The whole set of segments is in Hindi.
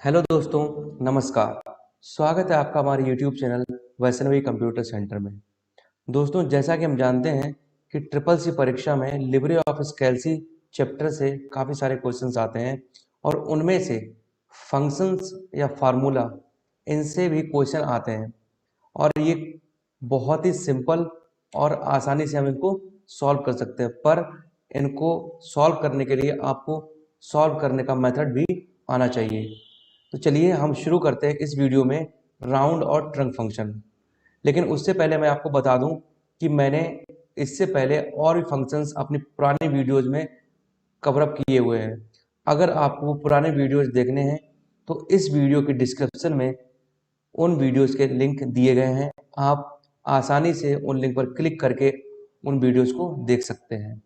हेलो दोस्तों, नमस्कार। स्वागत है आपका हमारे YouTube channel Vaishnavi computer centre में। दोस्तों, जैसा कि हम जानते हैं कि ट्रिपल सी परीक्षा में लिब्रे ऑफिस कैल्सी चैप्टर से काफ़ी सारे क्वेश्चंस आते हैं और उनमें से फंक्शंस या फार्मूला इनसे भी क्वेश्चन आते हैं और ये बहुत ही सिंपल और आसानी से हम इनको सॉल्व कर सकते हैं। पर इनको सॉल्व करने के लिए आपको सॉल्व करने का मेथड भी आना चाहिए। तो चलिए हम शुरू करते हैं इस वीडियो में राउंड और ट्रंक फंक्शन। लेकिन उससे पहले मैं आपको बता दूं कि मैंने इससे पहले और भी फंक्शंस अपनी पुरानी वीडियोज में कवर अप किए हुए हैं। अगर आपको वो पुराने वीडियोज देखने हैं तो इस वीडियो के डिस्क्रिप्शन में उन वीडियोज के लिंक दिए गए हैं। आप आसानी से उन लिंक पर क्लिक करके उन वीडियोज को देख सकते हैं।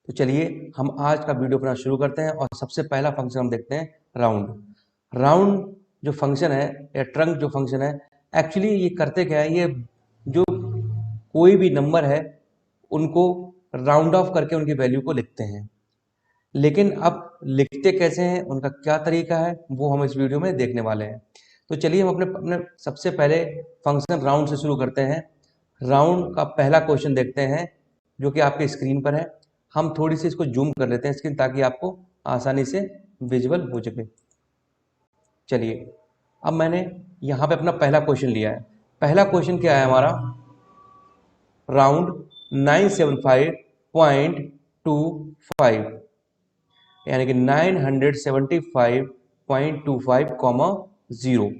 तो चलिए हम आज का वीडियो अपना शुरू करते हैं और सबसे पहला फंक्शन हम देखते हैं राउंड। राउंड जो फंक्शन है या ट्रंक जो फंक्शन है, एक्चुअली ये करते क्या है, ये जो कोई भी नंबर है उनको राउंड ऑफ करके उनकी वैल्यू को लिखते हैं। लेकिन अब लिखते कैसे हैं, उनका क्या तरीका है, वो हम इस वीडियो में देखने वाले हैं। तो चलिए हम अपने अपने सबसे पहले फंक्शन राउंड से शुरू करते हैं। राउंड का पहला क्वेश्चन देखते हैं जो कि आपके स्क्रीन पर है। हम थोड़ी सी इसको जूम कर लेते हैं स्क्रीन, ताकि आपको आसानी से विजुअल हो सके। चलिए, अब मैंने यहाँ पे अपना पहला क्वेश्चन लिया है। पहला क्वेश्चन क्या है हमारा, राउंड 975.25, यानी कि 975.25, 0।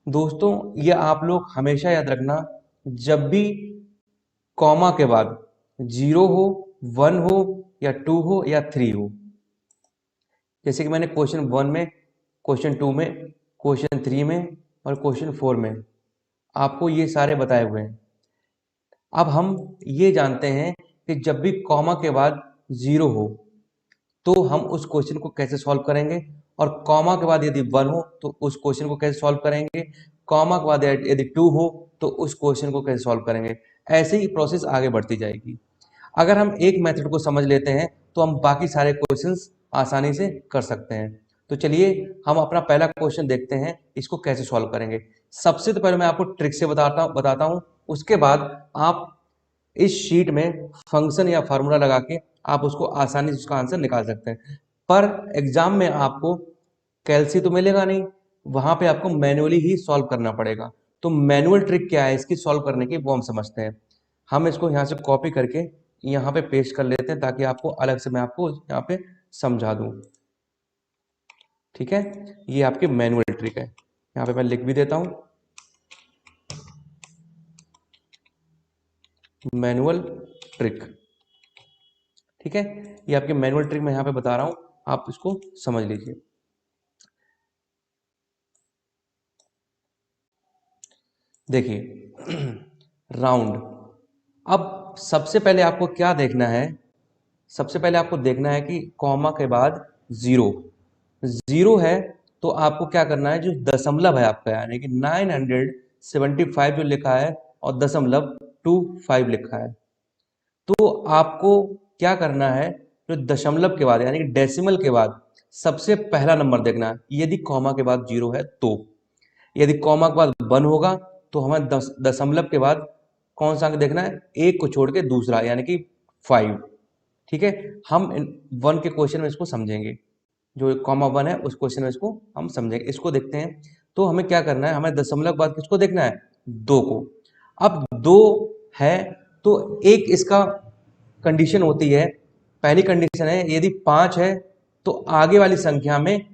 दोस्तों, ये आप लोग हमेशा याद रखना, जब भी कॉमा के बाद 0 हो, 1 हो या 2 हो या 3 हो, जैसे कि मैंने क्वेश्चन 1 में, क्वेश्चन 2 में, क्वेश्चन 3 में और क्वेश्चन 4 में आपको ये सारे बताए हुए हैं। अब हम ये जानते हैं कि जब भी कॉमा के बाद 0 हो तो हम उस क्वेश्चन को कैसे सॉल्व करेंगे, और कॉमा के बाद यदि 1 हो तो उस क्वेश्चन को कैसे सॉल्व करेंगे, कॉमा के बाद यदि 2 हो तो उस क्वेश्चन को कैसे सॉल्व करेंगे। ऐसे ही प्रोसेस आगे बढ़ती जाएगी। अगर हम एक मेथड को समझ लेते हैं तो हम बाकी सारे क्वेश्चंस आसानी से कर सकते हैं। तो चलिए हम अपना पहला क्वेश्चन देखते हैं, इसको कैसे सॉल्व करेंगे। सबसे तो पहले मैं आपको ट्रिक से बताता हूं, उसके बाद आप इस शीट में फंक्शन या फार्मूला लगा के आप उसको आसानी से उसका आंसर निकाल सकते हैं। पर एग्जाम में आपको कैलसी तो मिलेगा नहीं, वहां पे आपको मैन्युअली ही सॉल्व करना पड़ेगा। तो मैनुअल ट्रिक क्या है इसकी सॉल्व करने की, वो हम समझते हैं। हम इसको यहाँ से कॉपी करके यहाँ पे पेस्ट कर लेते हैं, ताकि आपको अलग से मैं आपको यहाँ पे समझा दूं। ठीक है, ये आपकी मैनुअल ट्रिक है। यहाँ पे मैं लिख भी देता हूँ, मैनुअल ट्रिक। ठीक है, ये आपके मैनुअल ट्रिक मैं यहाँ पे बता रहा हूँ, आप इसको समझ लीजिए। देखिए राउंड, अब सबसे पहले आपको क्या देखना है, सबसे पहले आपको देखना है कि कॉमा के बाद 0 0 है, तो आपको क्या करना है, जो दशमलव है आपका, यानी कि 975 जो लिखा है और दशमलव 25 लिखा है, तो आपको क्या करना है, जो दशमलव के बाद यानी कि डेसिमल के बाद सबसे पहला नंबर देखना है। यदि कॉमा के बाद 0 है तो, यदि कॉमा के बाद 1 होगा तो हमें दशमलव के बाद कौन सा अंक देखना है, एक को छोड़ के दूसरा, यानी कि 5। ठीक है, हम 1 के क्वेश्चन में इसको समझेंगे, जो कॉमा 1 है उस क्वेश्चन में इसको हम समझेंगे। इसको देखते हैं, तो हमें क्या करना है, हमें दशमलव के बाद किसको देखना है, 2 को। अब 2 है तो एक इसका कंडीशन होती है, पहली कंडीशन है यदि 5 है तो आगे वाली संख्या में,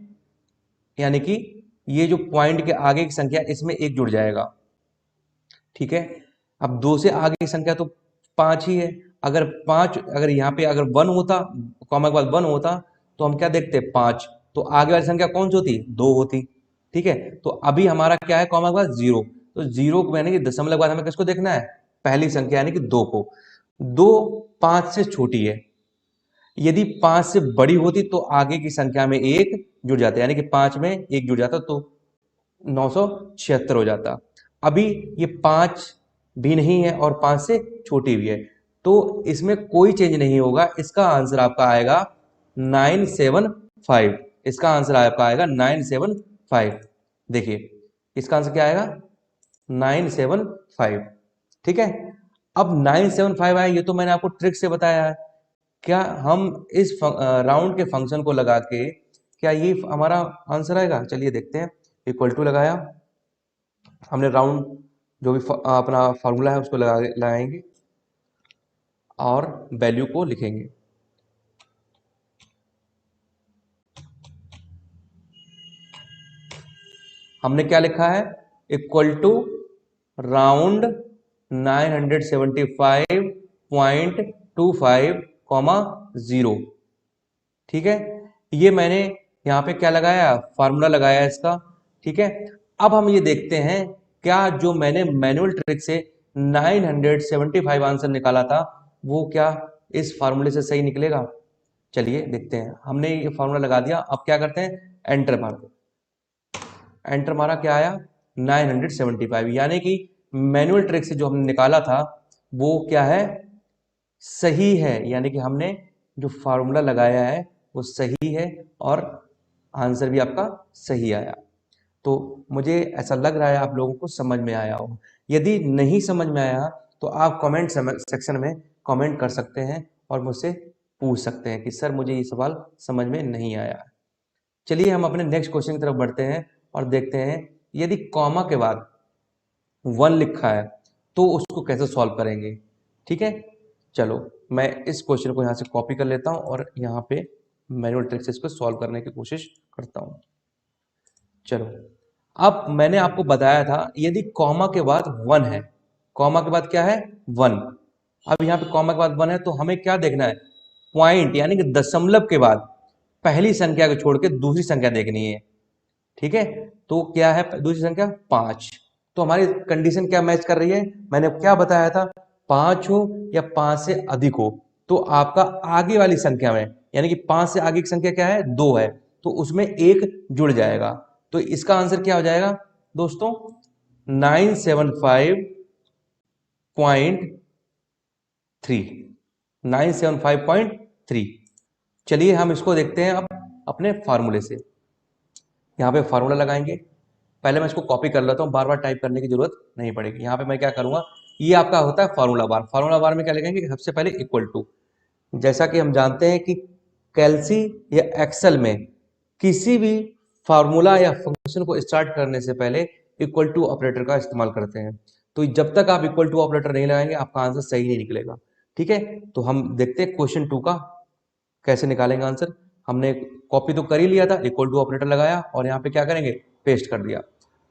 यानी कि ये जो पॉइंट के आगे की संख्या, इसमें एक जुड़ जाएगा। ठीक है, अब 2 से आगे की संख्या तो 5 ही है। अगर 5, अगर यहाँ पे अगर 1 होता, कॉमा के बाद 1 होता, तो हम क्या देखते, 5, तो आगे वाली संख्या कौन सी होती, 2 होती। ठीक है, तो अभी हमारा क्या है, कॉमा के बाद 0, तो 0 को यानी कि दशमलव के बाद हमें किसको देखना है, पहली संख्या यानी कि 2 को। 2 5 से छोटी है, यदि 5 से बड़ी होती तो आगे की संख्या में एक जुड़ जाता, यानी कि 5 में एक जुड़ जाता तो 976 हो जाता। अभी ये 5 भी नहीं है और 5 से छोटी भी है, तो इसमें कोई चेंज नहीं होगा। इसका आंसर आपका आएगा 975। इसका आंसर आपका आएगा 975। देखिए इसका आंसर क्या आएगा 975। ठीक है, अब 975 आया, ये तो मैंने आपको ट्रिक से बताया है। क्या हम इस राउंड के फंक्शन को लगा के क्या ये हमारा आंसर आएगा? चलिए देखते हैं। इक्वल टू लगाया हमने, राउंड जो भी अपना फॉर्मूला है उसको लगाएंगे और वैल्यू को लिखेंगे। हमने क्या लिखा है? Equal to round 975.25 comma 0। ठीक है, ये मैंने यहाँ पे क्या लगाया? फार्मूला लगाया इसका। ठीक है, अब हम ये देखते हैं क्या जो मैंने मैनुअल ट्रिक से 975 आंसर निकाला था वो क्या इस फार्मूले से सही निकलेगा? चलिए देखते हैं। हमने ये फार्मूला लगा दिया, अब क्या करते हैं? एंटर मार दो। एंटर मारा, क्या आया? 975। यानी कि मैनुअल ट्रिक से जो हमने निकाला था वो क्या है? सही है। यानी कि हमने जो फार्मूला लगाया है वो सही है और आंसर भी आपका सही आया। तो मुझे ऐसा लग रहा है आप लोगों को समझ में आया हो। यदि नहीं समझ में आया तो आप कमेंट सेक्शन में कमेंट कर सकते हैं और मुझसे पूछ सकते हैं कि सर मुझे ये सवाल समझ में नहीं आया। चलिए हम अपने नेक्स्ट क्वेश्चन की तरफ बढ़ते हैं और देखते हैं यदि कॉमा के बाद 1 लिखा है तो उसको कैसे सॉल्व करेंगे। ठीक है, चलो मैं इस क्वेश्चन को यहाँ से कॉपी कर लेता हूँ और यहाँ पे मैनुअल ट्रिक से इसको सॉल्व करने की कोशिश करता हूँ। चलो, अब मैंने आपको बताया था यदि कॉमा के बाद 1 है, कॉमा के बाद क्या है? 1। अब यहाँ पे कॉमा के बाद 1 है तो हमें क्या देखना है? पॉइंट यानी कि दशमलव के बाद पहली संख्या को छोड़ के दूसरी संख्या देखनी है। ठीक है, तो क्या है दूसरी संख्या? 5। तो हमारी कंडीशन क्या मैच कर रही है? मैंने क्या बताया था? 5 हो या 5 से अधिक हो तो आपका आगे वाली संख्या में, यानी कि 5 से आगे की संख्या क्या है? 2 है, तो उसमें 1 जुड़ जाएगा। तो इसका आंसर क्या हो जाएगा दोस्तों? 975.3। 975.3। चलिए हम इसको देखते हैं अब अपने फार्मूले से। यहाँ पे फार्मूला लगाएंगे। पहले मैं इसको कॉपी कर लेता हूँ, बार बार टाइप करने की जरूरत नहीं पड़ेगी। यहाँ पे मैं क्या करूंगा, ये आपका होता है फार्मूला बार। फार्मूला बार में क्या लिखेंगे? सबसे पहले इक्वल टू। जैसा कि हम जानते हैं कि कैल्सी या एक्सेल में किसी भी फार्मूला या फंक्शन को स्टार्ट करने से पहले इक्वल टू ऑपरेटर का इस्तेमाल करते हैं। तो जब तक आप इक्वल टू ऑपरेटर नहीं लगाएंगे आपका आंसर सही नहीं निकलेगा। ठीक है, तो हम देखते हैं क्वेश्चन 2 का कैसे निकालेंगे आंसर। हमने कॉपी तो कर ही लिया था, इक्वल टू ऑपरेटर लगाया और यहाँ पे क्या करेंगे? पेस्ट कर दिया।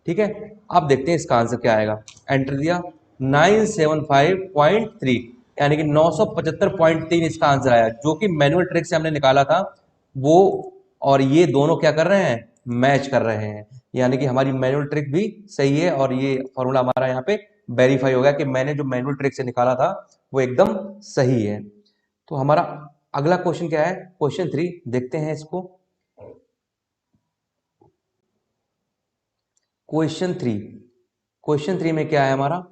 ठीक है, अब देखते हैं इसका आंसर क्या आएगा। एंटर दिया, 975.3 यानी कि 975.3 इसका आंसर आया, जो कि मैनुअल ट्रिक से हमने निकाला था वो। और ये दोनों क्या कर रहे हैं? मैच कर रहे हैं। यानी कि हमारी मैनुअल ट्रिक भी सही है और ये फॉर्मूला हमारा यहाँ पे वेरीफाई हो गया कि मैंने जो मैनुअल ट्रिक से निकाला था वो एकदम सही है। तो हमारा अगला क्वेश्चन क्या है? क्वेश्चन 3 देखते हैं इसको। क्वेश्चन थ्री में क्या है हमारा?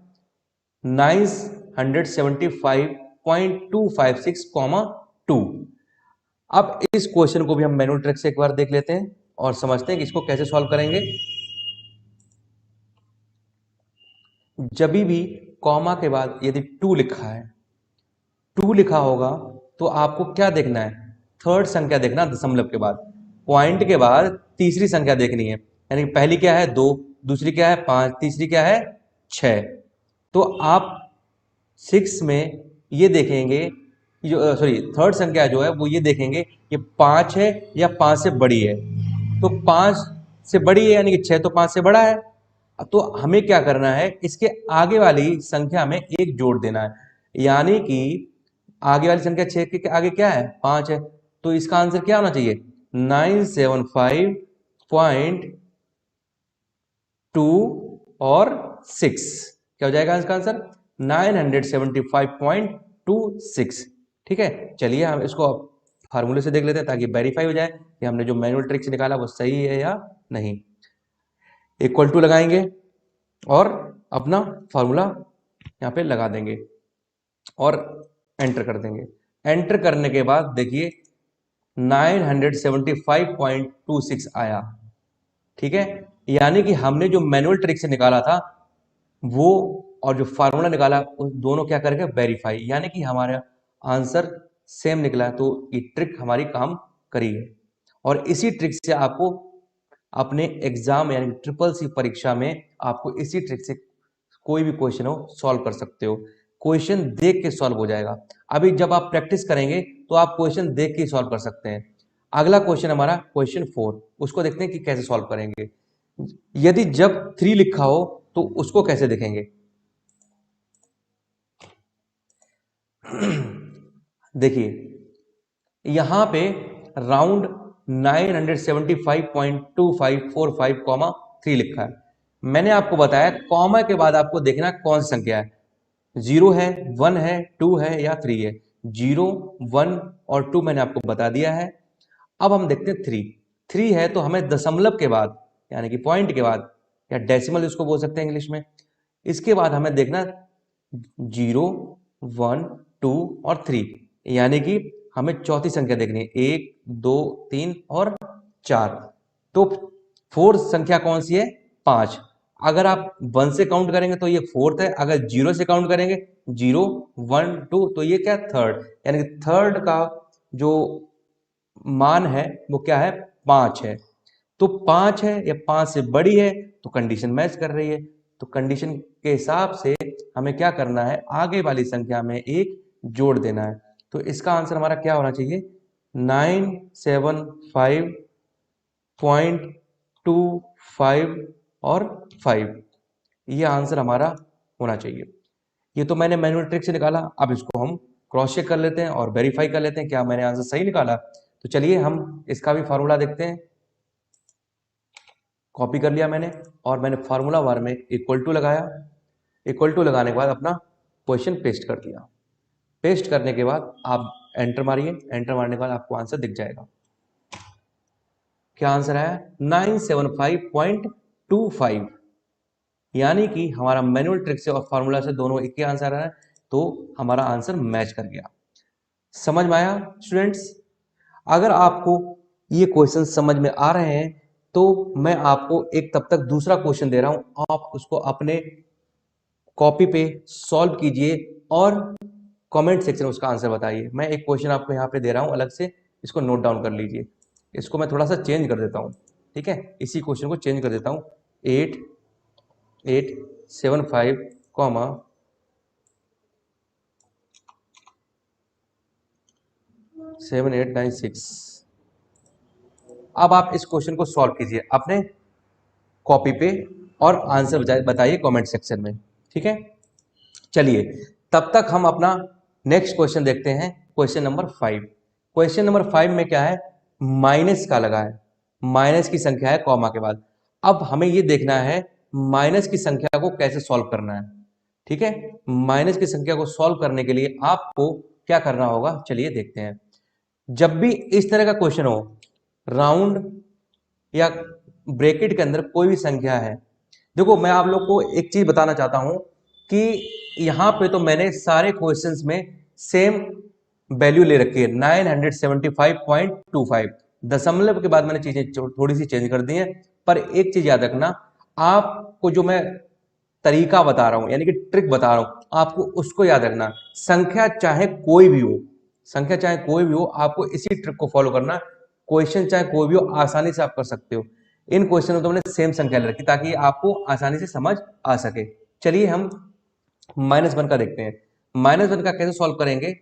975.256, 2। अब इस क्वेश्चन को भी हम मैनुअल ट्रिक से एक बार देख लेते हैं और समझते हैं कि इसको कैसे सॉल्व करेंगे। जब भी कॉमा के बाद यदि 2 लिखा है, 2 लिखा होगा तो आपको क्या देखना है? थर्ड संख्या देखना, दशमलव के बाद। पॉइंट के बाद तीसरी संख्या देखनी है। यानी पहली क्या है? 2, दूसरी क्या है? 5, तीसरी क्या है? 6। तो आप 6 में ये देखेंगे, जो सॉरी थर्ड संख्या जो है वो ये देखेंगे ये 5 है या 5 से बड़ी है। तो 5 से बड़ी है यानी कि 6 तो 5 से बड़ा है। तो हमें क्या करना है? इसके आगे वाली संख्या में 1 जोड़ देना है। यानी कि आगे वाली संख्या 6 के आगे क्या है? 5 है। तो इसका आंसर क्या होना चाहिए? 975.2 और 6। क्या हो जाएगा इसका आंसर? 975.26। ठीक है, चलिए हम इसको फार्मूले से देख लेते हैं ताकि वेरीफाई हो जाए कि हमने जो मैनुअल ट्रिक से निकाला वो सही है या नहीं। इक्वल टू लगाएंगे और अपना फार्मूला यहाँ पे लगा देंगे और एंटर कर देंगे। एंटर करने के बाद देखिए 975.26 आया। ठीक है, यानी कि हमने जो मैनुअल ट्रिक से निकाला था वो और जो फार्मूला निकाला उस दोनों क्या करेंगे, वेरीफाई, यानी कि हमारा आंसर सेम निकला। तो ये ट्रिक हमारी काम करी है और इसी ट्रिक से आपको अपने एग्जाम यानी ट्रिपल सी परीक्षा में आपको इसी ट्रिक से कोई भी क्वेश्चन हो सॉल्व कर सकते हो। क्वेश्चन देख के सॉल्व हो जाएगा। अभी जब आप प्रैक्टिस करेंगे तो आप क्वेश्चन देख के सॉल्व कर सकते हैं। अगला क्वेश्चन हमारा क्वेश्चन 4, उसको देखते हैं कि कैसे सॉल्व करेंगे। यदि जब 3 लिखा हो तो उसको कैसे देखेंगे। देखिए यहां पे राउंड 975.2545, 3 लिखा है। मैंने आपको बताया कॉमा के बाद आपको देखना कौन सी संख्या है, 0 है, 1 है, 2 है या 3 है। 0, 1 और 2 मैंने आपको बता दिया है। अब हम देखते हैं 3 है तो हमें दशमलव के बाद यानी कि पॉइंट के बाद या डेसिमल इसको बोल सकते हैं इंग्लिश में, इसके बाद हमें देखना 0, 1, 2 और 3, यानी कि हमें चौथी संख्या देखनी है, 1, 2, 3 और 4। तो फोर्थ संख्या कौन सी है, 5। अगर आप 1 से काउंट करेंगे तो ये फोर्थ है, अगर 0 से काउंट करेंगे 0, 1, 2 तो ये क्या, थर्ड, यानी कि थर्ड का जो मान है वो क्या है, 5 है। तो 5 है या 5 से बड़ी है तो कंडीशन मैच कर रही है। तो कंडीशन के हिसाब से हमें क्या करना है, आगे वाली संख्या में एक जोड़ देना है। तो इसका आंसर हमारा क्या होना चाहिए, 975.25 और 5, ये आंसर हमारा होना चाहिए। ये तो मैंने मैनुअल ट्रिक से निकाला। अब इसको हम क्रॉस चेक कर लेते हैं और वेरीफाई कर लेते हैं क्या मैंने आंसर सही निकाला। तो चलिए हम इसका भी फार्मूला देखते हैं। कॉपी कर लिया मैंने और मैंने फार्मूला बार में इक्वल टू लगाया। इक्वल टू लगाने के बाद अपना क्वेश्चन पेस्ट कर दिया। पेस्ट करने के बाद आप एंटर मारिए। एंटर मारने के बाद आपको आंसर दिख जाएगा। क्या आंसर आया, 975.25, यानी कि हमारा मैनुअल ट्रिक से और फार्मूला से दोनों एक ही आंसर है। तो हमारा आंसर मैच कर गया। समझ में आया स्टूडेंट्स। अगर आपको ये क्वेश्चन समझ में आ रहे हैं तो मैं आपको एक तब तक दूसरा क्वेश्चन दे रहा हूं, आप उसको अपने कॉपी पे सॉल्व कीजिए और कमेंट सेक्शन में उसका आंसर बताइए। मैं एक क्वेश्चन आपको यहाँ पे दे रहा हूँ अलग से, इसको नोट डाउन कर लीजिए। इसको मैं थोड़ा सा चेंज कर देता हूँ, ठीक है, इसी क्वेश्चन को चेंज कर देता हूँ। 8875 कॉमा 7896। अब आप इस क्वेश्चन को सॉल्व कीजिए अपने कॉपी पे और आंसर बताइए कमेंट सेक्शन में, ठीक है। चलिए तब तक हम अपना नेक्स्ट क्वेश्चन देखते हैं, क्वेश्चन नंबर 5। क्वेश्चन नंबर 5 में क्या है, माइनस का लगा है, माइनस की संख्या है कॉमा के बाद। अब हमें ये देखना है माइनस की संख्या को कैसे सॉल्व करना है, ठीक है। माइनस की संख्या को सॉल्व करने के लिए आपको क्या करना होगा, चलिए देखते हैं। जब भी इस तरह का क्वेश्चन हो, राउंड या ब्रैकेट के अंदर कोई भी संख्या है, देखो मैं आप लोग को एक चीज बताना चाहता हूं कि यहां पे तो मैंने सारे क्वेश्चंस में सेम वैल्यू ले रखी है 975.25। दशमलव के बाद मैंने चीजें थोड़ी सी चेंज कर दी हैं। पर एक चीज याद रखना, आपको जो मैं तरीका बता रहा हूं यानी कि ट्रिक बता रहा हूं, आपको उसको याद रखना। संख्या चाहे कोई भी हो, संख्या चाहे कोई भी हो, आपको इसी ट्रिक को फॉलो करना। क्वेश्चन चाहे कोई भी हो, आसानी से आप कर सकते हो। इन क्वेश्चन में तो मैंने सेम संख्या ले रखी ताकि आपको आसानी से समझ आ सके। चलिए हम -1 का देखते हैं। -1 का कैसे सॉल्व करेंगे,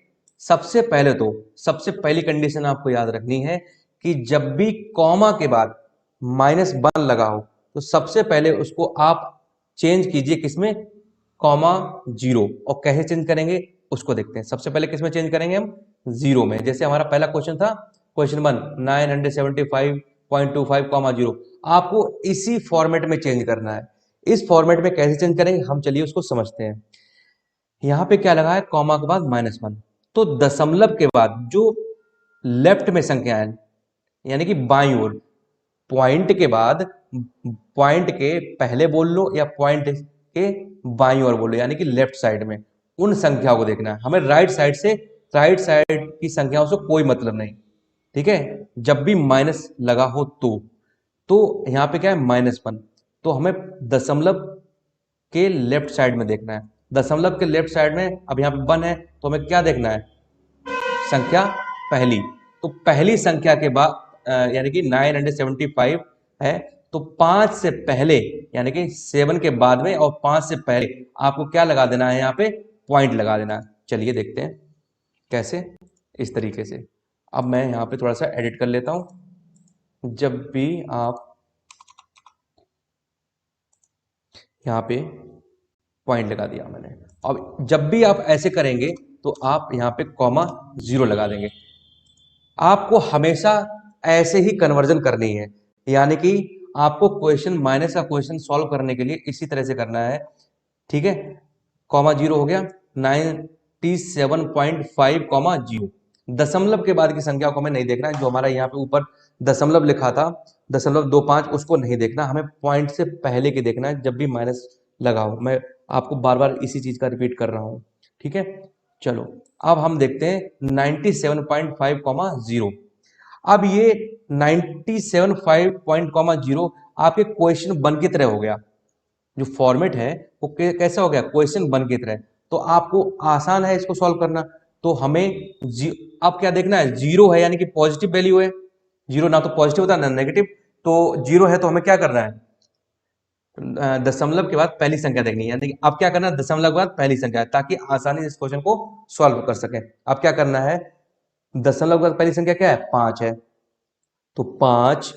सबसे पहले तो सबसे पहली कंडीशन आपको याद रखनी है कि जब भी कॉमा के बाद -1 लगा हो तो सबसे पहले उसको आप चेंज कीजिए किसमें, कॉमा 0। और कैसे चेंज करेंगे उसको देखते हैं। सबसे पहले किसमें चेंज करेंगे हम, 0 में। जैसे हमारा पहला क्वेश्चन था क्वेश्चन 1 975.25 कॉमा 0, आपको इसी फॉर्मेट में चेंज करना है। इस फॉर्मेट में कैसे चेंज करेंगे हम चलिए उसको समझते हैं। यहां पे क्या लगा है, कॉमा के बाद -1, तो दशमलव के बाद जो लेफ्ट में संख्या है यानी कि बाईं ओर, पॉइंट के बाद, पॉइंट के पहले बोल लो या पॉइंट के बाईं ओर बोलो यानी कि लेफ्ट साइड में, उन संख्याओं को देखना है हमें। राइट साइड से, राइट साइड की संख्याओं से कोई मतलब नहीं, ठीक है, जब भी माइनस लगा हो तो यहाँ पे क्या है -1, तो हमें दशमलव के लेफ्ट साइड में देखना है। दशमलव के लेफ्ट साइड में अब यहाँ पे 1 है, तो हमें क्या देखना है, संख्या पहली। तो पहली संख्या के बाद यानी कि 975 है, तो 5 से पहले यानी कि 7 के बाद में और 5 से पहले आपको क्या लगा देना है, यहाँ पे पॉइंट लगा देना है। चलिए देखते हैं कैसे, इस तरीके से। अब मैं यहाँ पे थोड़ा सा एडिट कर लेता हूं। जब भी आप यहाँ पे पॉइंट लगा दिया मैंने, अब जब भी आप ऐसे करेंगे तो आप यहाँ पे कॉमा 0 लगा देंगे। आपको हमेशा ऐसे ही कन्वर्जन करनी है, यानी कि आपको क्वेश्चन माइनस का क्वेश्चन सॉल्व करने के लिए इसी तरह से करना है। ठीक है, कॉमा 0 हो गया, 97.5 कॉमा 0। दशमलव के बाद की संख्या को हमें नहीं देखना है, जो हमारा यहाँ पे ऊपर दशमलव लिखा था 0.25 उसको नहीं देखना, हमें पॉइंट से पहले की देखना है जब भी माइनस लगा हो। मैं आपको बार बार इसी चीज का रिपीट कर रहा हूं। ठीक है, चलो अब हम देखते हैं 97.5 कॉमा 0। अब ये 97.5 कॉमा 0 आपके क्वेश्चन 1 की तरह हो गया। जो फॉर्मेट है वो कैसा हो गया, क्वेश्चन 1 की तरह। तो आपको आसान है इसको सॉल्व करना। तो हमें अब क्या देखना है, 0 है यानी कि पॉजिटिव वैल्यू है। 0 ना तो पॉजिटिव होता है ना नेगेटिव, तो 0 है तो हमें क्या करना है, दशमलव के बाद पहली संख्या देखनी है। यानी कि अब क्या करना है, दशमलव के बाद पहली संख्या है, ताकि आसानी से इस क्वेश्चन को सॉल्व कर सकें। अब क्या करना है, दशमलव के बाद पहली संख्या क्या है, 5 है, तो 5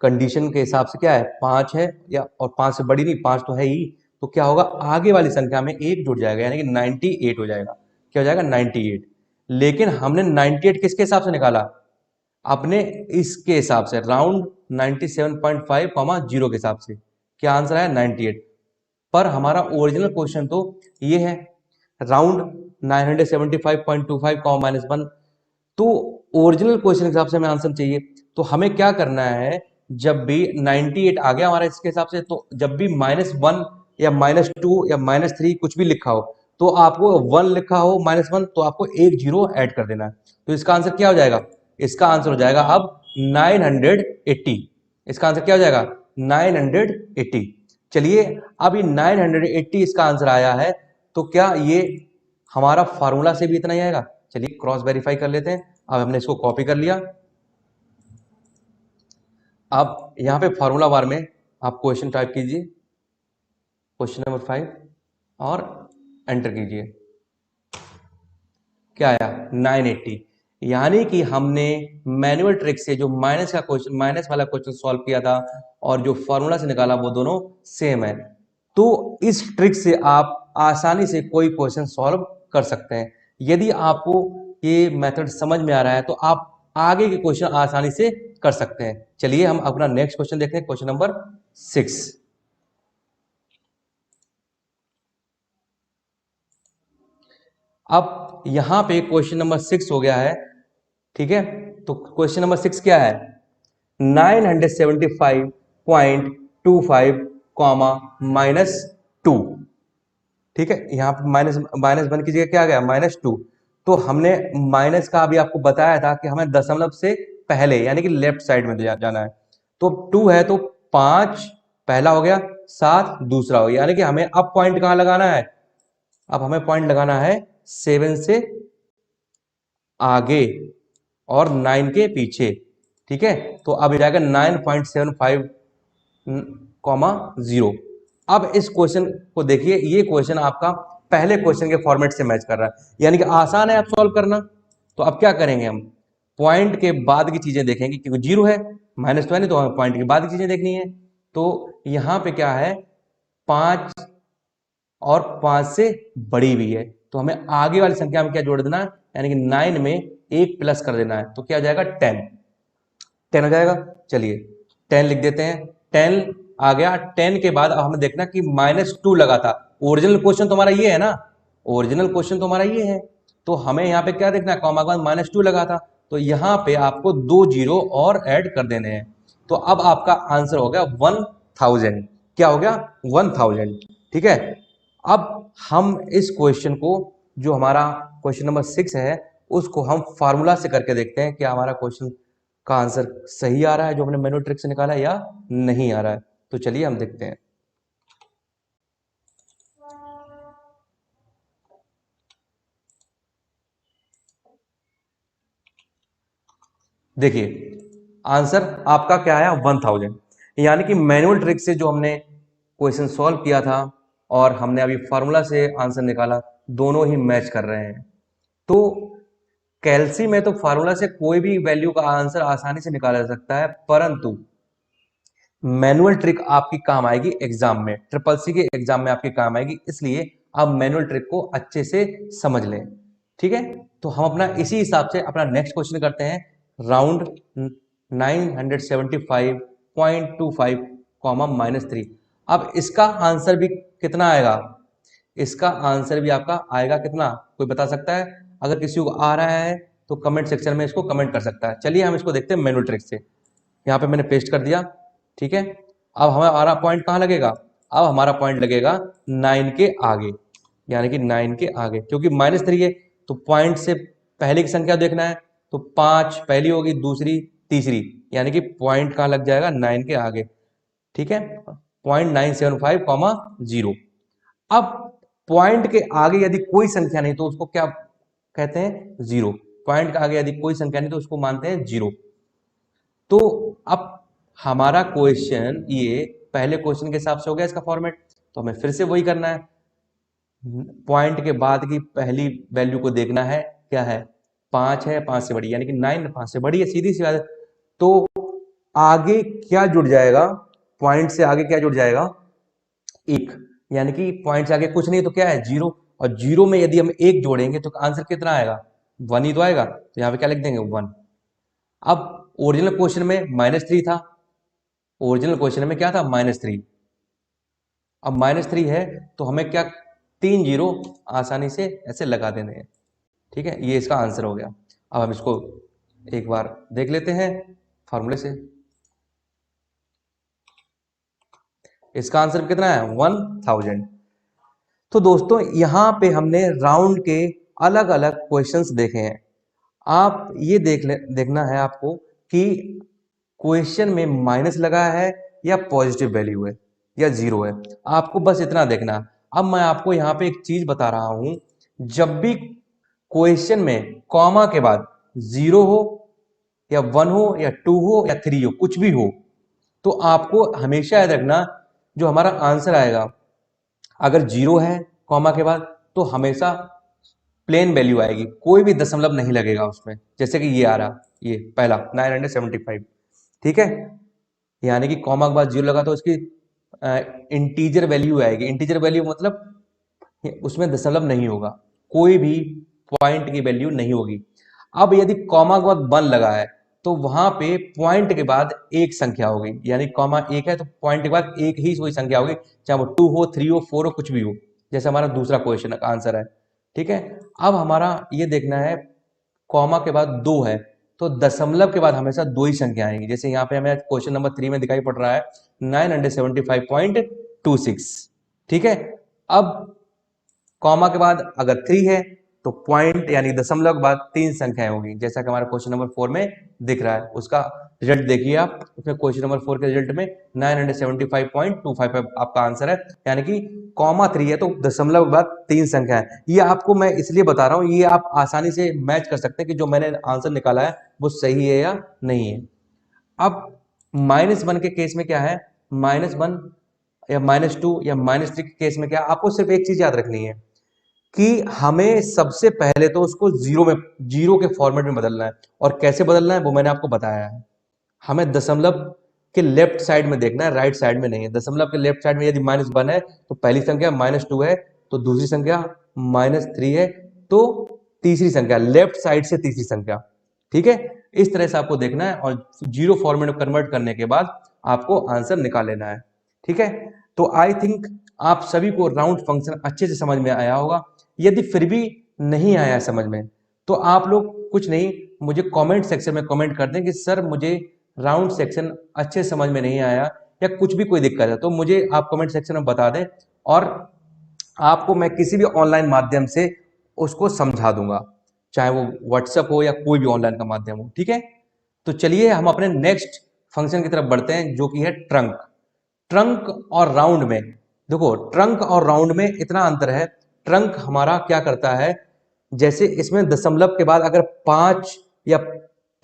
कंडीशन के हिसाब से क्या है, 5 है, या और 5 से बड़ी नहीं, 5 तो है ही, तो क्या होगा, आगे वाली संख्या में 1 जुड़ जाएगा, यानी कि 98 हो जाएगा। क्या हो जाएगा, 98। लेकिन हमने 98 किसके हिसाब से निकाला, अपने इसके हिसाब से, राउंड 97.5 0 के हिसाब से। क्या आंसर है, 98। पर हमारा ओरिजिनल क्वेश्चन तो ये है, राउंड 975.25 -1। तो ओरिजिनल क्वेश्चन के हिसाब से हमें आंसर चाहिए। तो हमें क्या करना है, जब भी 98 आ गया हमारा इसके हिसाब से, तो जब भी -1 या -2 या -3 कुछ भी लिखा हो, तो आपको 1 लिखा हो -1, तो आपको एक 0 ऐड कर देना है। तो इसका आंसर क्या हो जाएगा, इसका आंसर हो जाएगा अब 980। इसका आंसर क्या हो जाएगा, 980। चलिए अब ये 980 इसका आंसर आया है, तो क्या ये हमारा फार्मूला से भी इतना ही आएगा। चलिए क्रॉस वेरीफाई कर लेते हैं। अब हमने इसको कॉपी कर लिया। अब यहां पे फार्मूला बार में आप क्वेश्चन टाइप कीजिए, क्वेश्चन नंबर 5, और एंटर कीजिए। क्या आया, 980। यानी कि हमने मैनुअल ट्रिक से जो माइनस का क्वेश्चन, माइनस वाला क्वेश्चन सॉल्व किया था और जो फॉर्मूला से निकाला वो दोनों सेम है। तो इस ट्रिक से आप आसानी से कोई क्वेश्चन सॉल्व कर सकते हैं। यदि आपको ये मेथड समझ में आ रहा है तो आप आगे के क्वेश्चन आसानी से कर सकते हैं। चलिए हम अपना नेक्स्ट क्वेश्चन देखते हैं, क्वेश्चन नंबर 6। अब यहां पे क्वेश्चन नंबर 6 हो गया है। ठीक है, तो क्वेश्चन नंबर 6 क्या है, 975.25 कॉमा -2। ठीक है, यहाँ पे -1 की जगह क्या आ गया, -2। तो हमने माइनस का अभी आपको बताया था कि हमें दशमलव से पहले यानी कि लेफ्ट साइड में जाना है। तो 2 है तो 5 पहला हो गया, 7 दूसरा हो गया, यानी कि हमें अब पॉइंट कहां लगाना है, अब हमें पॉइंट लगाना है 7 से आगे और 9 के पीछे। ठीक है, तो अब जाएगा 9.75 कॉमा 0। अब इस क्वेश्चन को देखिए, ये क्वेश्चन आपका पहले क्वेश्चन के फॉर्मेट से मैच कर रहा है, यानी कि आसान है आप सॉल्व करना। तो अब क्या करेंगे, हम पॉइंट के बाद की चीजें देखेंगे, क्योंकि 0 है, माइनस तो है नहीं, तो हमें पॉइंट के बाद की चीजें देखनी है। तो यहां पे क्या है, 5 और 5 से बड़ी भी है, तो हमें आगे वाली संख्या में क्या जोड़ देना है, यानी कि 9 में 1 प्लस कर देना है, तो क्या हो जाएगा, 10 हो जाएगा। चलिए 10 लिख देते हैं, 10 आ गया। 10 के बाद अब हमें देखना कि -2 लगा था। ओरिजिनल क्वेश्चन तुम्हारा ये है ना, ओरिजिनल क्वेश्चन तुम्हारा ये है, तो हमें यहाँ पे क्या देखना है, कॉमा के बाद -2 लगा था, तो यहाँ पे आपको 2 जीरो और ऐड कर देने हैं। तो अब आपका आंसर हो गया 1000। क्या हो गया, 1000। ठीक है, अब हम इस क्वेश्चन को, जो हमारा क्वेश्चन नंबर 6 है, उसको हम फार्मूला से करके देखते हैं कि हमारा क्वेश्चन का आंसर सही आ रहा है जो हमने मैनुअल ट्रिक से निकाला है या नहीं आ रहा है। तो चलिए हम देखते हैं। देखिए आंसर आपका क्या आया 1000, यानी कि मैनुअल ट्रिक से जो हमने क्वेश्चन सॉल्व किया था और हमने अभी फार्मूला से आंसर निकाला, दोनों ही मैच कर रहे हैं। तो कैल्सी में तो फार्मूला से कोई भी वैल्यू का आंसर आसानी से निकाला जा सकता है, परंतु मैनुअल ट्रिक आपकी काम आएगी एग्जाम में, ट्रिपल सी के एग्जाम में आपकी काम आएगी, इसलिए आप मैनुअल ट्रिक को अच्छे से समझ लें। ठीक है, तो हम अपना इसी हिसाब से अपना नेक्स्ट क्वेश्चन करते हैं। Round 975.25 comma -3। अब इसका आंसर भी कितना आएगा? इसका आंसर भी आपका आएगा कितना, कोई बता सकता है? अगर किसी को आ रहा है तो कमेंट सेक्शन में इसको कमेंट कर सकता है। चलिए हम इसको देखते हैं मैनुअल ट्रिक से। यहाँ पे मैंने पेस्ट कर दिया। ठीक है, अब हमारा पॉइंट कहाँ लगेगा? अब हमारा पॉइंट लगेगा 9 के आगे, यानी कि 9 के आगे, क्योंकि -3 है तो पॉइंट से पहले की संख्या देखना है। तो 5 पहली होगी, दूसरी, तीसरी, यानी कि पॉइंट कहाँ लग जाएगा? 9 के आगे। ठीक है, 0.975, 0। अब पॉइंट के आगे यदि कोई संख्या नहीं तो उसको क्या कहते हैं? जीरो। पॉइंट के आगे यदि कोई संख्या नहीं तो उसको मानते हैं जीरो। तो अब हमारा क्वेश्चन ये पहले क्वेश्चन के हिसाब से हो गया इसका फॉर्मेट, तो हमें फिर से वही करना है। पॉइंट के बाद की पहली वैल्यू को देखना है, क्या है? 5 है, 5 से बड़ी, यानी कि 9 5 से बड़ी है, सीधी सी बात है। तो आगे क्या जुड़ जाएगा? पॉइंट से आगे क्या जुड़ जाएगा? 1, यानी कि पॉइंट से आगे कुछ नहीं तो क्या है? 0। और 0 में यदि हम 1 जोड़ेंगे तो आंसर कितना आएगा? 1 ही तो आएगा। तो यहाँ पे क्या लिख देंगे? 1। अब ओरिजिनल क्वेश्चन में -3 था, ओरिजिनल क्वेश्चन में क्या था? -3। अब -3 है तो हमें क्या 3 जीरो आसानी से ऐसे लगा देने हैं। ठीक है, ये इसका आंसर हो गया। अब हम इसको एक बार देख लेते हैं फार्मूले से। इसका आंसर कितना है? 1000। तो दोस्तों यहाँ पे हमने राउंड के अलग अलग क्वेश्चंस देखे हैं। आप ये देखना है आपको कि क्वेश्चन में माइनस लगा है या पॉजिटिव वैल्यू है या जीरो है, आपको बस इतना देखना है। अब मैं आपको यहाँ पे एक चीज बता रहा हूं, जब भी क्वेश्चन में कॉमा के बाद जीरो हो या 1 हो या 2 हो या 3 हो, कुछ भी हो, तो आपको हमेशा याद रखना जो हमारा आंसर आएगा, अगर जीरो है कॉमा के बाद तो हमेशा प्लेन वैल्यू आएगी, कोई भी दशमलव नहीं लगेगा उसमें। जैसे कि ये आ रहा, ये पहला 975। ठीक है, यानी कि कॉमा के बाद जीरो लगा तो इसकी इंटीजर वैल्यू आएगी। इंटीजर वैल्यू मतलब उसमें दशमलव नहीं होगा, कोई भी पॉइंट की वैल्यू नहीं होगी। अब यदि कॉमा के बाद 1 लगा है तो वहां पे पॉइंट के बाद एक संख्या होगी, यानी कॉमा 1 है तो पॉइंट के बाद एक ही कोई संख्या होगी, चाहे वो 2 हो, 3 हो, 4 हो, कुछ भी हो। जैसे हमारा दूसरा क्वेश्चन का आंसर है। ठीक है, अब हमारा ये देखना है कॉमा के बाद 2 है तो दशमलव के बाद हमेशा 2 ही संख्या आएंगी। जैसे यहाँ पे हमें क्वेश्चन नंबर 3 में दिखाई पड़ रहा है 975.26। ठीक है, अब कॉमा के बाद अगर 3 है तो पॉइंट यानी दशमलव के बाद 3 संख्याएं होगी, जैसा कि हमारा क्वेश्चन नंबर 4 में दिख रहा है। उसका रिजल्ट देखिए आप, उसमें क्वेश्चन नंबर 4 के रिजल्ट में 975.25 आपका आंसर है, यानी कि कॉमा 3 है तो दशमलव के बाद 3 संख्या है। ये आपको मैं इसलिए बता रहा हूं, ये आप आसानी से मैच कर सकते हैं कि जो मैंने आंसर निकाला है वो सही है या नहीं है। अब -1 के केस में क्या है? -1 या -2 या -3 के केस में क्या, आपको सिर्फ एक चीज याद रखनी है कि हमें सबसे पहले तो उसको जीरो के फॉर्मेट में बदलना है। और कैसे बदलना है वो मैंने आपको बताया है। हमें दशमलव के लेफ्ट साइड में देखना है, राइट साइड में नहीं है। दशमलव के लेफ्ट साइड में यदि -1 है तो पहली संख्या, -2 है तो दूसरी संख्या, -3 है तो तीसरी संख्या, लेफ्ट साइड से तीसरी संख्या। ठीक है, इस तरह से आपको देखना है और जीरो फॉर्मेट में कन्वर्ट करने के बाद आपको आंसर निकाल लेना है। ठीक है, तो आई थिंक आप सभी को राउंड फंक्शन अच्छे से समझ में आया होगा। यदि फिर भी नहीं आया समझ में तो आप लोग कुछ नहीं, मुझे कमेंट सेक्शन में कमेंट कर दें कि सर मुझे राउंड सेक्शन अच्छे समझ में नहीं आया या कुछ भी कोई दिक्कत है, तो मुझे आप कमेंट सेक्शन में बता दें और आपको मैं किसी भी ऑनलाइन माध्यम से उसको समझा दूंगा। चाहे वो व्हाट्सएप हो या कोई भी ऑनलाइन का माध्यम हो। ठीक है, तो चलिए हम अपने नेक्स्ट फंक्शन की तरफ बढ़ते हैं, जो कि है ट्रंक। ट्रंक और राउंड में देखो, ट्रंक और राउंड में इतना अंतर है। ट्रंक हमारा क्या करता है, जैसे इसमें दशमलव के बाद अगर 5 या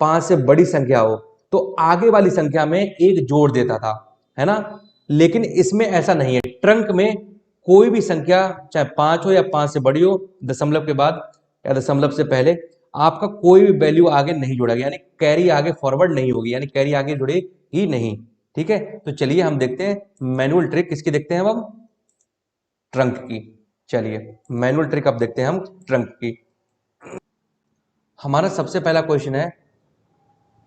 5 से बड़ी संख्या हो तो आगे वाली संख्या में एक जोड़ देता था, है ना। लेकिन इसमें ऐसा नहीं है। ट्रंक में कोई भी संख्या चाहे 5 हो या 5 से बड़ी हो, दशमलव के बाद या दशमलव से पहले आपका कोई भी वैल्यू आगे नहीं जोड़ेगा, यानी कैरी आगे फॉरवर्ड नहीं होगी, यानी कैरी आगे जुड़ेगी नहीं। ठीक है, तो चलिए हम देखते हैं मैनुअल ट्रिक किसकी देखते हैं अब, ट्रंक की। चलिए मैनुअल ट्रिक अब देखते हैं हम ट्रंक की। हमारा सबसे पहला क्वेश्चन है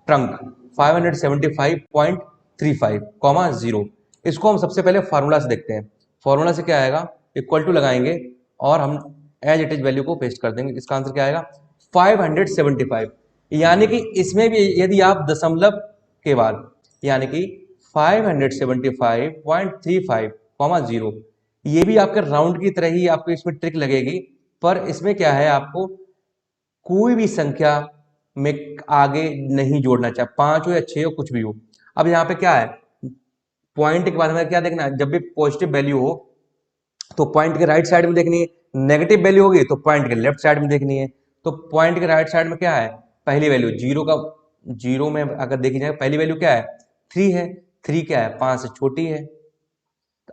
ट्रंक 575.35 कॉमा 0। इसको हम सबसे पहले फार्मूला से देखते हैं। फार्मूला से क्या आएगा, इक्वल टू लगाएंगे और हम एज इट इज वैल्यू को पेस्ट कर देंगे। इसका आंसर क्या आएगा 575, यानी कि इसमें भी यदि आप दशमलव के बाद यानी कि 575.35 कॉमा 0, ये भी आपके राउंड की तरह ही आपको इसमें ट्रिक लगेगी, पर इसमें क्या है, आपको कोई भी संख्या में आगे नहीं जोड़ना, चाहे 5 हो या 6 हो, कुछ भी हो। अब यहाँ पे क्या है, पॉइंट के बाद हमें क्या देखना है, जब भी पॉजिटिव वैल्यू हो तो पॉइंट के राइट साइड में देखनी है, नेगेटिव वैल्यू होगी तो पॉइंट के लेफ्ट साइड में देखनी है। तो पॉइंट के राइट साइड में क्या है, पहली वैल्यू जीरो का, जीरो में अगर देखी जाए पहली वैल्यू क्या है 3 है। 3 क्या है, 5 से छोटी है।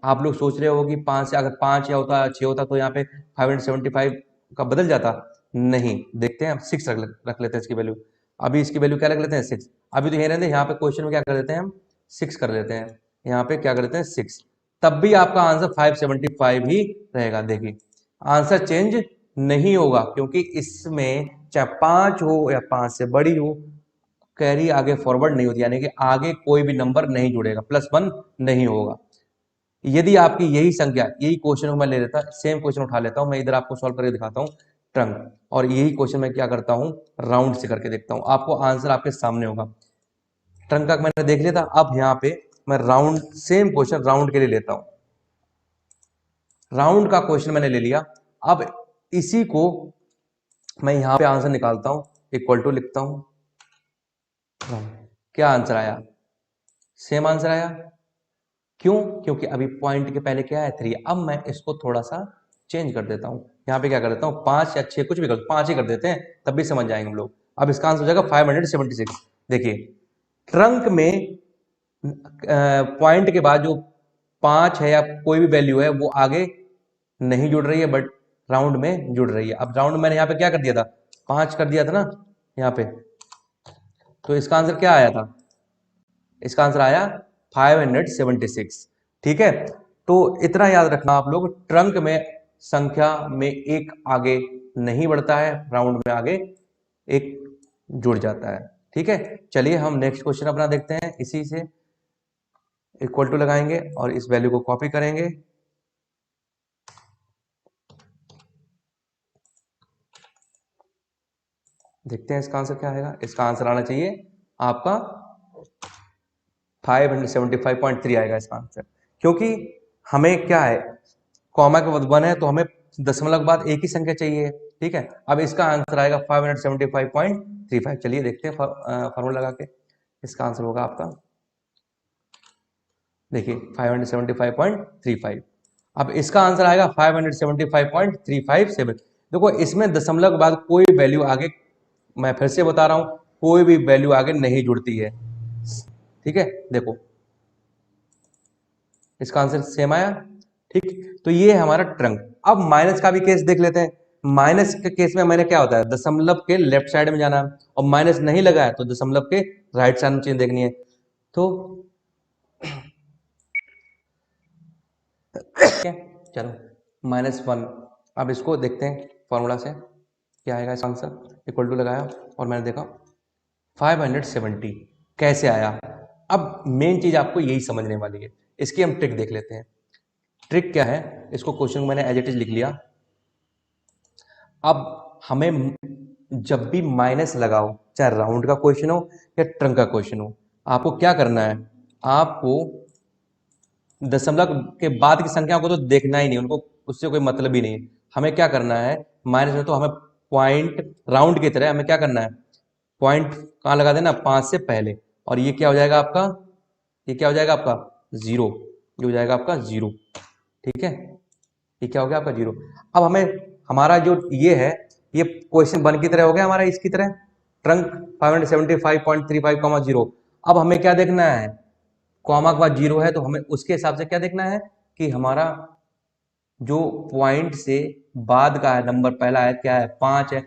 आप लोग सोच रहे हो कि 5 से अगर 5 या होता 6 होता तो यहाँ पे 575 का बदल जाता, नहीं। देखते हैं, हम 6 रख लेते हैं इसकी वैल्यू। अभी इसकी वैल्यू क्या रख लेते हैं 6। अभी तो ये रहते हैं, यहाँ पे क्वेश्चन में क्या कर देते हैं हम 6 कर लेते हैं। यहाँ पे क्या कर देते हैं 6, तब भी आपका आंसर 575 ही रहेगा। देखिए आंसर चेंज नहीं होगा, क्योंकि इसमें चाहे 5 हो या 5 से बड़ी हो, कैरी आगे फॉरवर्ड नहीं होती, यानी कि आगे कोई भी नंबर नहीं जुड़ेगा, +1 नहीं होगा। यदि आपकी यही संख्या, यही क्वेश्चन को मैं ले लेता, सेम क्वेश्चन उठा लेता हूं, मैं इधर आपको सॉल्व करके दिखाता हूं ट्रंक, और यही क्वेश्चन मैं क्या करता हूं राउंड से करके देखता हूं, आपको आंसर आपके सामने होगा। ट्रंक का मैंने देख लिया था, अब यहाँ पे मैं राउंड, सेम क्वेश्चन राउंड के लिए लेता हूं। राउंड का क्वेश्चन मैंने ले लिया, अब इसी को मैं यहाँ पे आंसर निकालता हूं, इक्वल टू लिखता हूं। क्या आंसर आया, सेम आंसर आया। क्यों, क्योंकि अभी पॉइंट के पहले क्या है 3। अब मैं इसको थोड़ा सा चेंज कर देता हूं, यहाँ पे क्या कर देता हूँ 5 या 6 कुछ भी कर, 5 ही कर देते हैं, तब भी समझ जाएंगे हम लोग। अब इसका आंसर हो जाएगा 576। देखिए ट्रंक में पॉइंट के बाद जो 5 है या कोई भी वैल्यू है वो आगे नहीं जुड़ रही है, बट राउंड में जुड़ रही है। अब राउंड मैंने यहाँ पे क्या कर दिया था 5 कर दिया था ना यहाँ पे, तो इसका आंसर क्या आया था, इसका आंसर आया 576। ठीक है, तो इतना याद रखना आप लोग, ट्रंक में संख्या में एक आगे नहीं बढ़ता है, राउंड में आगे एक जुड़ जाता है। ठीक है, चलिए हम नेक्स्ट क्वेश्चन अपना देखते हैं। इसी से इक्वल टू लगाएंगे और इस वैल्यू को कॉपी करेंगे। देखते हैं इसका आंसर क्या आएगा। इसका आंसर आना चाहिए आपका 575.3 आएगा इसका आंसर, क्योंकि हमें क्या है, कॉमा के बाद 1 है तो हमें दशमलव के बाद एक ही संख्या चाहिए। ठीक है, अब इसका आंसर आएगा 575.35। चलिए देखते हैं फॉर्मूला लगा के, इसका आंसर होगा आपका, देखिए 575.35। अब इसका आंसर आएगा 575.357। देखो इसमें दशमलव के बाद कोई वैल्यू आगे, मैं फिर से बता रहा हूं, कोई भी वैल्यू आगे नहीं जुड़ती है। ठीक है, देखो इसका आंसर सेम आया। ठीक, तो ये हमारा ट्रंक। अब माइनस का भी केस देख लेते हैं। माइनस के केस में मैंने क्या होता है, दशमलव के लेफ्ट साइड में जाना है, और माइनस नहीं लगा है तो दशमलव के राइट साइड में चीज देखनी है। तो चलो -1, अब इसको देखते हैं फॉर्मूला से क्या आएगा इसका आंसर। इक्वल टू लगाया और मैंने देखा 570 कैसे आया। अब मेन चीज आपको यही समझने वाली है, इसकी हम ट्रिक देख लेते हैं। ट्रिक क्या है, इसको क्वेश्चन को मैंने एज इट इज लिख लिया। अब हमें जब भी माइनस लगाओ, चाहे राउंड का क्वेश्चन हो या ट्रंक का क्वेश्चन हो, आपको क्या करना है, आपको दशमलव के बाद की संख्या को तो देखना ही नहीं, उनको उससे कोई मतलब ही नहीं। हमें क्या करना है, माइनस में तो हमें पॉइंट राउंड की तरह हमें क्या करना है, पॉइंट कहाँ लगा देना, 5 से पहले, और ये क्या हो जाएगा आपका, ये क्या हो जाएगा आपका 0, ये हो जाएगा आपका 0, ठीक है, ये क्या हो गया आपका 0। अब हमें हमारा जो ये है, ये क्वेश्चन 1 की तरह हो गया हमारा, इसकी तरह ट्रंक 575.35, 0। अब हमें क्या देखना है, कॉमा के बाद 0 है तो हमें उसके हिसाब से क्या देखना है कि हमारा जो पॉइंट से बाद का है नंबर पहला है क्या है, 5 है,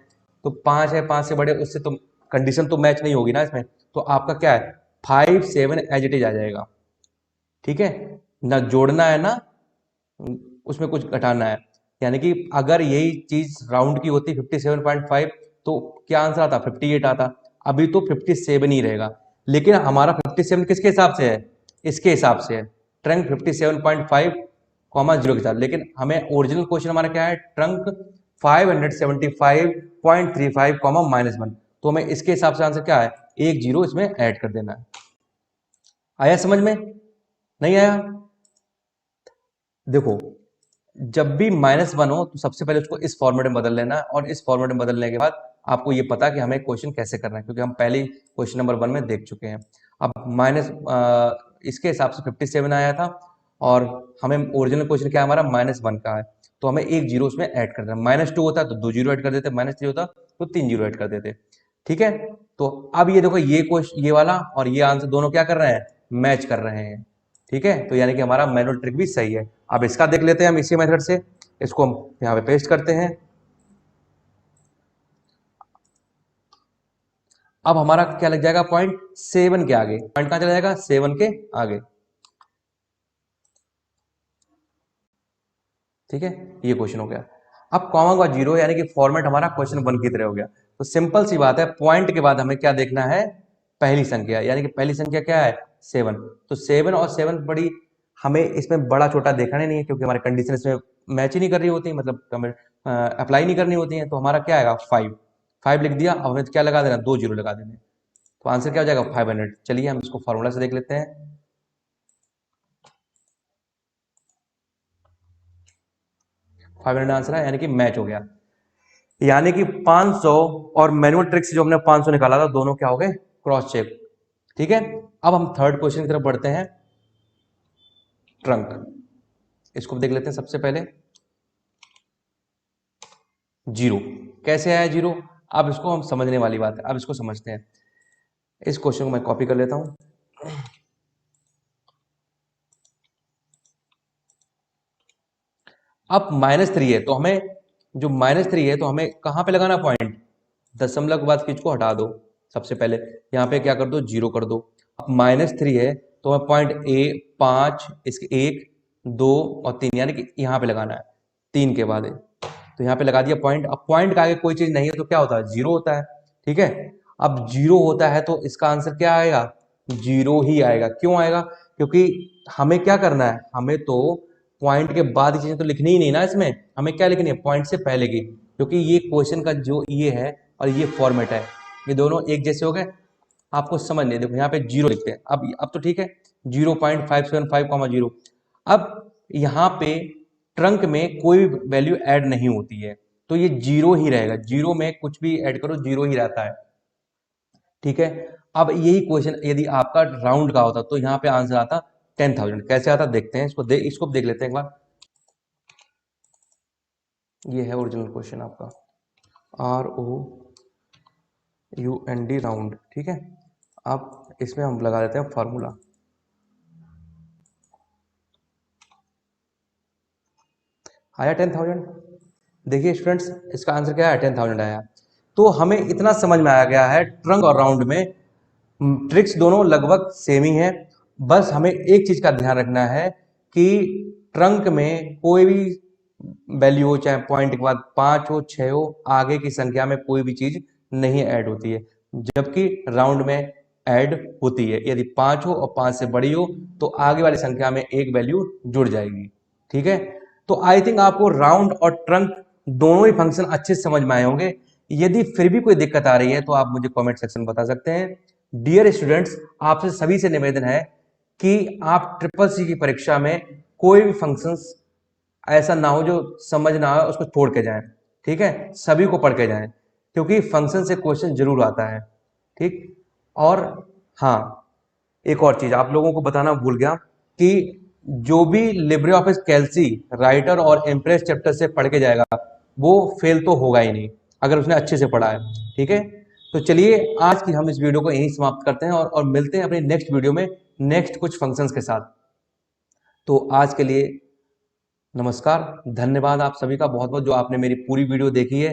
तो 5 है, 5 से बड़े, उससे तो कंडीशन तो मैच नहीं होगी ना इसमें, तो आपका क्या है 5 7 एज इट इज आ जाएगा, ठीक है, ना जोड़ना है ना उसमें कुछ घटाना है। यानी कि अगर यही चीज राउंड की होती 57.5 तो क्या आंसर आता, 58 आता, अभी तो 57 ही रहेगा, लेकिन हमारा 57 किसके हिसाब से है, इसके हिसाब से है, ट्रंक 57.5 कॉमा 0 के साथ, लेकिन हमें ओरिजिनल क्वेश्चन हमारा क्या है, ट्रंक 575.35 कॉमा -1, तो हमें इसके हिसाब से आंसर क्या है, एक 0 इसमें ऐड कर देना है। आया समझ में, नहीं आया, देखो जब भी -1 हो तो सबसे पहले उसको इस फॉर्मेट में बदल लेना, और इस फॉर्मेट में बदलने के बाद आपको ये पता कि हमें क्वेश्चन कैसे करना है, क्योंकि हम पहले ही क्वेश्चन नंबर 1 में देख चुके हैं। अब इसके हिसाब से 57 आया था, और हमें ओरिजिनल क्वेश्चन क्या है हमारा -1 का है, तो हमें एक 0 उसमें ऐड कर देना, -2 होता तो 2 0 ऐड कर देते, -3 होता तो 3 0 ऐड कर देते, ठीक है। तो अब ये देखो ये क्वेश्चन, ये वाला और ये आंसर दोनों क्या कर रहे हैं, मैच कर रहे हैं, ठीक है, तो यानी कि हमारा मैनुअल ट्रिक भी सही है। अब इसका देख लेते हैं हम इसी मेथड से, इसको हम यहाँ पे पेस्ट करते हैं। अब हमारा क्या लग जाएगा, पॉइंट 7 के आगे, पॉइंट कहां चला जाएगा, 7 के आगे, ठीक है, ये क्वेश्चन हो गया। अब कॉमा का 0 यानी कि फॉर्मेट हमारा क्वेश्चन 1 की तरह हो गया, तो सिंपल सी बात है, पॉइंट के बाद हमें क्या देखना है, पहली संख्या, यानी कि पहली संख्या क्या है 7, तो 7 और 7 बड़ी, हमें इसमें बड़ा छोटा देखना ही नहीं है, क्योंकि हमारी कंडीशन इसमें मैच ही नहीं कर रही होती, मतलब हमें अप्लाई नहीं करनी होती है, तो हमारा क्या आएगा 5 लिख दिया, अब हमें क्या लगा देना, 2 0 लगा देने, तो आंसर क्या हो जाएगा 500। चलिए हम इसको फॉर्मूला से देख लेते हैं, 500 आंसर है, यानी कि मैच हो गया, यानी कि 500 और मैनुअल ट्रिक से जो हमने 500 निकाला था, दोनों क्या हो गए, क्रॉस चेक, ठीक है। अब हम थर्ड क्वेश्चन की तरफ बढ़ते हैं, ट्रंक, इसको देख लेते हैं सबसे पहले, 0 कैसे आया 0, अब इसको हम समझने वाली बात है, अब इसको समझते हैं, इस क्वेश्चन को मैं कॉपी कर लेता हूं, अब -3 है तो हमें, जो -3 है तो हमें कहां पे लगाना पॉइंट, दशमलव के बाद किसको हटा दो, सबसे पहले यहाँ पे क्या कर दो, 0 कर दो। अब -3 है तो हमें पॉइंट 5 इसके 1 2 और 3, यानी कि यहाँ पे लगाना है, 3 के बाद है, तो यहाँ पे लगा दिया पॉइंट। अब पॉइंट का आगे कोई चीज नहीं है तो क्या होता है, 0 होता है, ठीक है। अब 0 होता है तो इसका आंसर क्या आएगा, 0 ही आएगा, क्यों आएगा, क्योंकि हमें क्या करना है, हमें तो पॉइंट के बाद की चीजें तो लिखनी ही नहीं ना, इसमें हमें क्या लिखनी है, पॉइंट से पहले की, क्योंकि ये क्वेश्चन का जो ये है और ये फॉर्मेट है, ये दोनों एक जैसे हो गए, आपको समझ नहीं, देखो यहाँ पे 0 लिखते हैं, अब तो ठीक है, 0.575, 0। अब यहाँ पे ट्रंक में कोई वैल्यू ऐड नहीं होती है, तो ये 0 ही रहेगा, 0 में कुछ भी ऐड करो 0 ही रहता है, ठीक है। अब यही क्वेश्चन यदि आपका राउंड का होता तो यहाँ पे आंसर आता 10,000, कैसे आता देखते हैं, इसको देख लेते हैं एक बार, ये है ओरिजिनल क्वेश्चन आपका, ROUND राउंड, ठीक है। अब इसमें हम लगा देते हैं फॉर्मूला, आया 10,000, देखिए स्टूडेंट्स इसका आंसर क्या है, 10,000 आया। तो हमें इतना समझ में आ गया है, ट्रंक और राउंड में ट्रिक्स दोनों लगभग सेम ही है, बस हमें एक चीज का ध्यान रखना है कि ट्रंक में कोई भी वैल्यू हो, चाहे पॉइंट के बाद 5 हो 6 हो, आगे की संख्या में कोई भी चीज नहीं ऐड होती है, जबकि राउंड में ऐड होती है, यदि 5 हो और 5 से बड़ी हो तो आगे वाली संख्या में एक वैल्यू जुड़ जाएगी, ठीक है। तो आई थिंक आपको राउंड और ट्रंक दोनों ही फंक्शन अच्छे से समझ में आए होंगे, यदि फिर भी कोई दिक्कत आ रही है तो आप मुझे कमेंट सेक्शन में बता सकते हैं। डियर स्टूडेंट्स, आपसे सभी से निवेदन है कि आप ट्रिपल सी की परीक्षा में कोई भी फंक्शंस ऐसा ना हो जो समझ ना आए उसको छोड़ के जाएं, ठीक है, सभी को पढ़ के जाएं, क्योंकि फंक्शन से क्वेश्चन जरूर आता है। ठीक। और हाँ, एक और चीज आप लोगों को बताना भूल गया कि जो भी लिब्रे ऑफिस कैल्सी राइटर और इम्प्रेस चैप्टर से पढ़ के जाएगा वो फेल तो होगा ही नहीं, अगर उसने अच्छे से पढ़ा है। ठीक है, तो चलिए आज की हम इस वीडियो को यहीं समाप्त करते हैं और मिलते हैं अपनी नेक्स्ट वीडियो में नेक्स्ट कुछ फंक्शंस के साथ। तो आज के लिए नमस्कार, धन्यवाद आप सभी का बहुत बहुत, जो आपने मेरी पूरी वीडियो देखी है।